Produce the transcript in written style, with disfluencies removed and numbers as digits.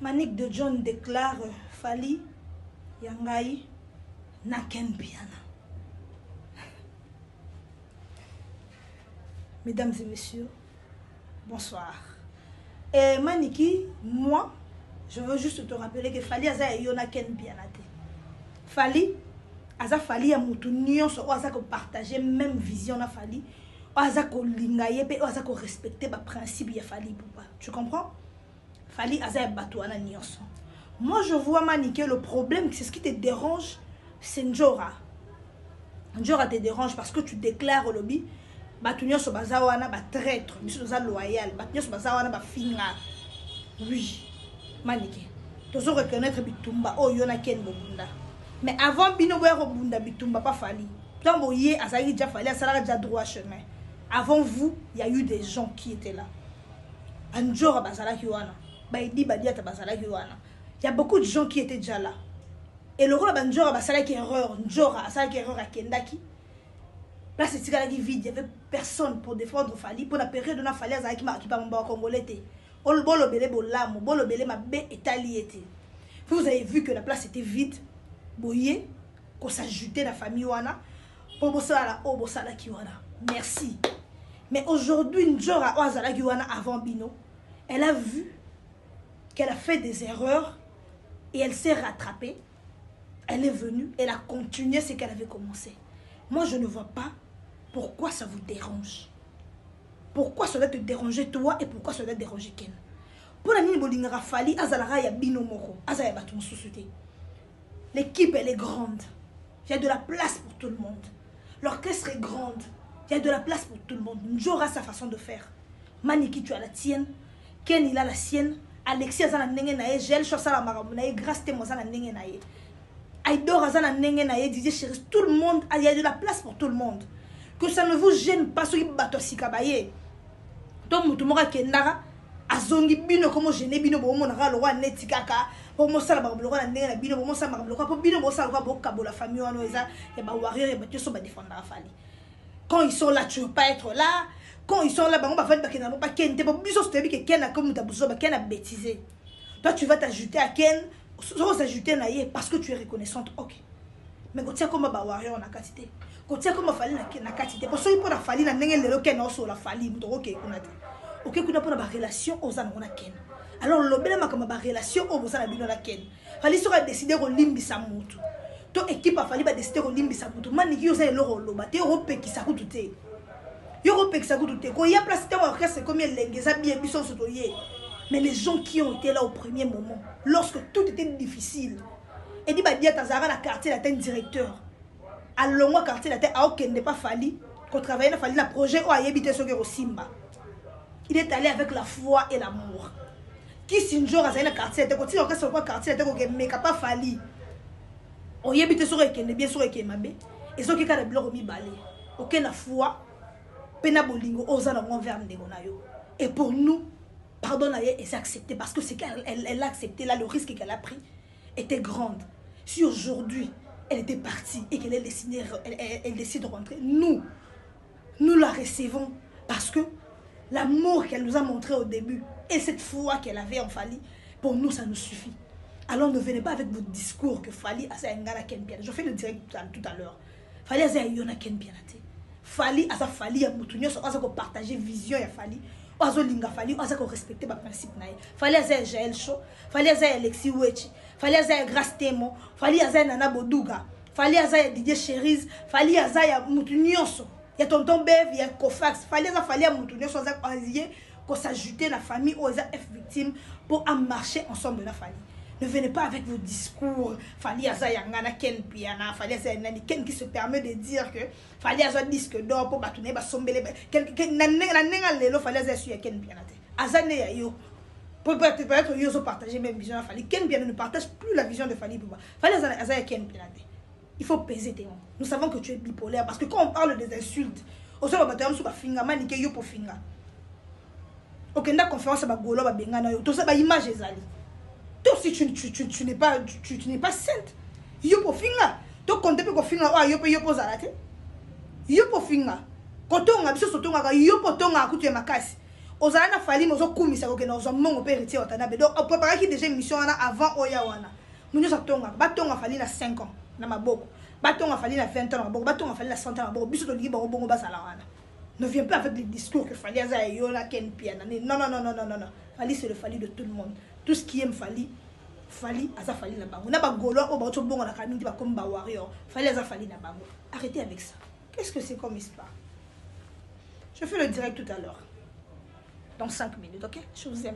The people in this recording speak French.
Manik de John déclare Fally Yangai Naken Piana. Mesdames et messieurs, bonsoir. Et Maniki, moi, je veux juste te rappeler que Fally Aza Yonaken Piana. Fally Aza Fally a mutu nyonso Aza ko partager même vision na Fally. Aza ko lingaye pe Aza ko respecter ba principe ya Fally papa. Tu comprends? Fally Aza Batouana nyonso. Moi je vois Maniki, le problème c'est ce qui te dérange, c'est Njora. Njora te dérange parce que tu déclares au lobby Batunyo so bazawana ba traître, biso za loyal, batunyo so bazawana ba finga. Oui. Maniki. Tozo reconnaître bitumba o yona ken bobunda. Mais avant bino boya bobunda bitumba pas Fally. Tant boye azali déjà Fally asala déjà droit chemin. Avant vous, il y a eu des gens qui étaient là. Anjora bazala kiwana. Baidi badiata bazala kiwana. Il y a beaucoup de gens qui étaient déjà là. Et le rôle d'Anjora basala qui erreur, Njora asala qui erreur à Kendaki. Là, c'est vide, il n'y avait personne pour défendre Fally. Pour la période où on a Fally, il y a qui parle congolais. Vous avez vu que la place était vide. Boye, qu'on s'ajoutait la famille Wana. Merci. Mais aujourd'hui, Njora avant Bino, elle a vu qu'elle a fait des erreurs et elle s'est rattrapée. Elle est venue, elle a continué ce qu'elle avait commencé. Moi, je ne vois pas pourquoi ça vous dérange. Pourquoi ça doit te déranger toi et pourquoi ça doit déranger Ken. Pour la mine bolingara Fally, azalara ya bino moko, azaya batum société. L'équipe elle est grande. Il y a de la place pour tout le monde. L'orchestre est grande. Il y a de la place pour tout le monde. Njora sa façon de faire. Maniki tu as la tienne, Ken il a la sienne, Alexis azana nenge nae, Gel Chossala marabonae, Grâce Temozana nenge nae. Aïdor azana nenge nae, Didier Chéris, tout le monde, il y a de la place pour tout le monde. Que ça ne vous gêne pas ce qui bato sikabaye. Donc mutumora kendara azongi bino comme gêner bino bo monara lo wa netikaka pour mo sala ba bloko na nenge na bino bo mo sala ba bloko pour bino bo sala ko bo kabola famille wana eza ya ba warrior ya bato so ba défendre Fally. Quand ils sont là tu veux pas être là. Quand ils sont là bango ba fa ba kena ba kente bo biso so tebi ke kena comme mutabuzo ba kena bêtiser. Toi tu vas t'ajouter à Ken, so s'ajouter na ye parce que tu es reconnaissante. OK. Mais quand tu comme ba warrior na quantité. Quand tu comme Fally na quantité parce que pour la Fally na ndenge lelo Ken na so la Fally muto OK kuna te. OK kuna pour ba relation aux ana na Ken. Alors lobela makama ba relation au bosa na bino na Ken. Fally sera décider ko limbisa mutu. To équipe a Fally ba décider ko limbisa mutu. Maniki yo za eloro loba te rope ki sa kutu te. Yo rope ki sa kutu te. Ko ya place te orchestre comme l'engeza bien biso sotoye. Mais les gens qui ont été là au premier moment, lorsque tout était difficile, et dit bah dia tazara la quartier la tête directeur. À longue quartier la tête a aucun n'est pas Fally qu'on travaille na Fally na projet ou ayebité so au Simba. Il est allé avec la foi et l'amour. Qui sinjor a na quartier la tête quand il orchestre quoi quartier la tête que mais pas Fally. Oyebité so que bien so que mabe et so qui ka le bloc mi balé. OK la foi pena bolingo ozana envers ndegonayo. Et pour nous pardon et c'est accepté parce que c'est qu'elle a accepté là le risque qu'elle a pris était grande. Si aujourd'hui elle était partie et qu'elle elle décide de rentrer, nous la recevons parce que l'amour qu'elle nous a montré au début et cette foi qu'elle avait en Fally, pour nous ça nous suffit. Alors ne venez pas avec votre discours que Fally a sa ngara ken bien. Je fais le direct tout à l'heure. Fally a sa yona ken bien. Fally a sa Fally a mutunyo so asa ko partager vision ya Fally. Ozo linga Fally asa ko respecter ba principe na ye. Fally a sa Jael Show, Fally a sa Alexis Wechi, Fally a sa Grâce Temo, Fally a sa Nana Boduga, Fally a sa Didier Chéris, Fally a sa mutunyo so. Ya tonton Bev, ya Kofax, Fally a sa Fally a mutunyo so za azier ko s'ajouter la famille aux F victimes pour marcher ensemble la Fally. Ne venez pas avec vos discours. Fally Aza Yangana Ken Piana, Fally Aza Nani Ken qui se permet de dire que Fally Aza disque d'or pour batouner ba sombele nanenga lelo Fally Aza su Ken Piana. Aza ne ya yo. Peut-être yo so partager même vision de Fally. Ken Piana ne partage plus la vision de Fally Bouba. Fally Aza Ken Piana. Il faut peser tes mots. Nous savons que tu es bipolaire parce que quand on parle des insultes, au sol batayam sou ba finga manike yo po finga. OK, na conférence ba golo ba bengana yo. To ça ba image ezali. Toi si tu n'es pas sainte. Yo po finga. To konte pe ko finga wa yo po zalate. Yo po finga. Koto nga biso soto nga yo po tonga akutu ya makasi. ozala na fali mozo kumisa ko ke na ozomongo pe héritier watanabe donc on prépare qui déjà émission wana avant oya wana munyo sa tonga batonga fali na 5 ans na maboko batonga fali na 20 ans na maboko batonga fali na 100 ans na maboko biso to ligi bango bongo basala wana ne viens pas avec les discours que fali aza yo la ken piana non non non non non non fali c'est le fali de tout le monde tout ce qui aime fali aza fali na bango na ba golo o ba to bongo na kamindi ba comme ba warrior fali aza fali na bango arrêtez avec ça qu'est-ce que c'est comme histoire je fais le direct tout à l'heure dans 5 minutes ok je vous aime